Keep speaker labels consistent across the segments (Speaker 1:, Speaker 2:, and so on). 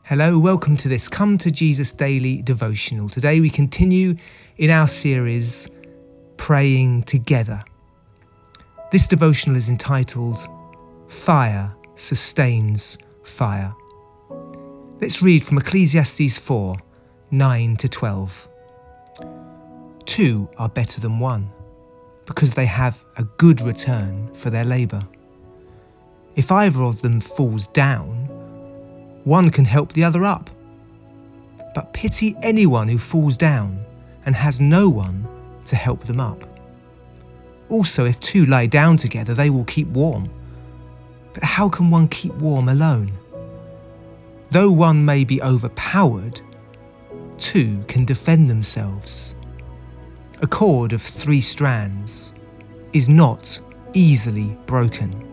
Speaker 1: Hello, welcome to this Come to Jesus Daily devotional. Today we continue in our series, Praying Together. This devotional is entitled, Fire Sustains Fire. Let's read from Ecclesiastes 4, 9 to 12. 2 are better than 1, because they have a good return for their labour. If either of them falls down, one can help the other up. But pity anyone who falls down and has no one to help them up. Also, if two lie down together, they will keep warm. But how can one keep warm alone? Though one may be overpowered, two can defend themselves. A cord of 3 strands is not easily broken.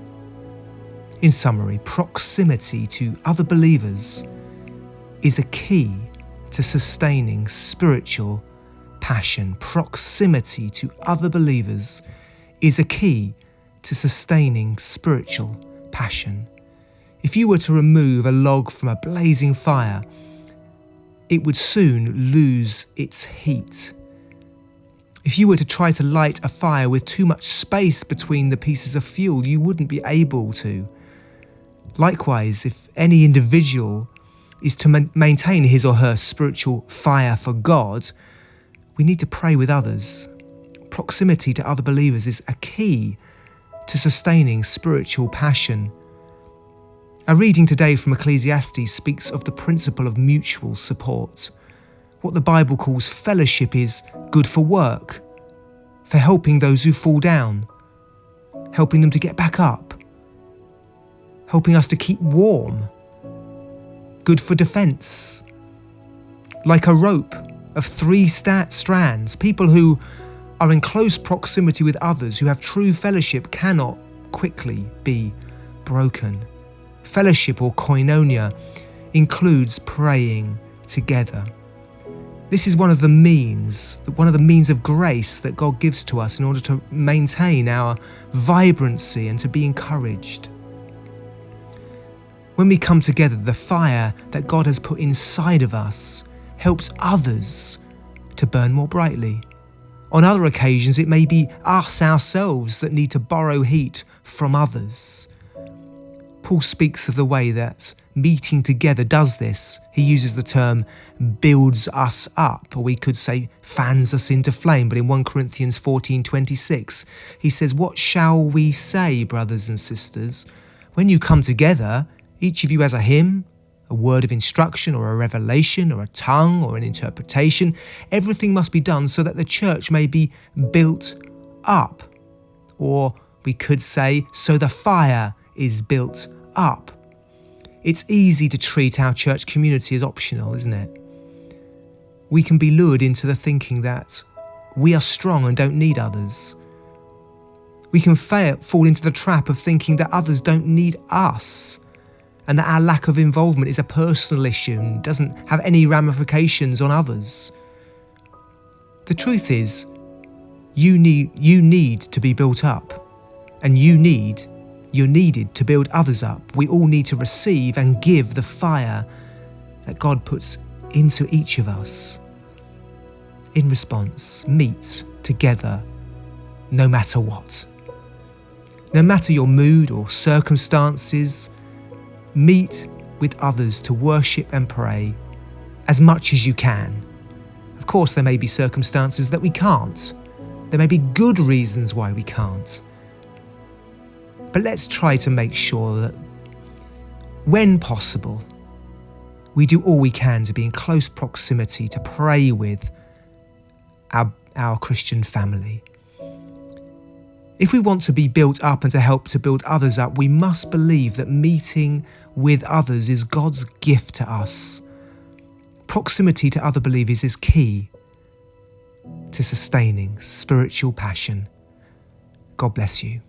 Speaker 1: In summary, proximity to other believers is a key to sustaining spiritual passion. Proximity to other believers is a key to sustaining spiritual passion. If you were to remove a log from a blazing fire, it would soon lose its heat. If you were to try to light a fire with too much space between the pieces of fuel, you wouldn't be able to. Likewise, if any individual is to maintain his or her spiritual fire for God, we need to pray with others. Proximity to other believers is a key to sustaining spiritual passion. Our reading today from Ecclesiastes speaks of the principle of mutual support. What the Bible calls fellowship is good for work, for helping those who fall down, helping them to get back up, helping us to keep warm, good for defence. Like a rope of 3 strands, people who are in close proximity with others who have true fellowship cannot quickly be broken. Fellowship, or koinonia, includes praying together. This is one of the means of grace that God gives to us in order to maintain our vibrancy and to be encouraged. When we come together, the fire that God has put inside of us helps others to burn more brightly. On other occasions, it may be us ourselves that need to borrow heat from others. Paul speaks of the way that meeting together does this. He uses the term builds us up, or we could say fans us into flame. But in 1 Corinthians 14:26, he says, "What shall we say, brothers and sisters? When you come together, each of you has a hymn, a word of instruction, or a revelation, or a tongue, or an interpretation. Everything must be done so that the church may be built up." Or we could say, so the fire is built up. It's easy to treat our church community as optional, isn't it? We can be lured into the thinking that we are strong and don't need others. We can fall into the trap of thinking that others don't need us, and that our lack of involvement is a personal issue and doesn't have any ramifications on others. The truth is, you need to be built up, and you're needed to build others up. We all need to receive and give the fire that God puts into each of us. In response, meet together no matter what. No matter your mood or circumstances, meet with others to worship and pray as much as you can. Of course, there may be circumstances that we can't. There may be good reasons why we can't. But let's try to make sure that, when possible, we do all we can to be in close proximity to pray with our Christian family. If we want to be built up and to help to build others up, we must believe that meeting with others is God's gift to us. Proximity to other believers is key to sustaining spiritual passion. God bless you.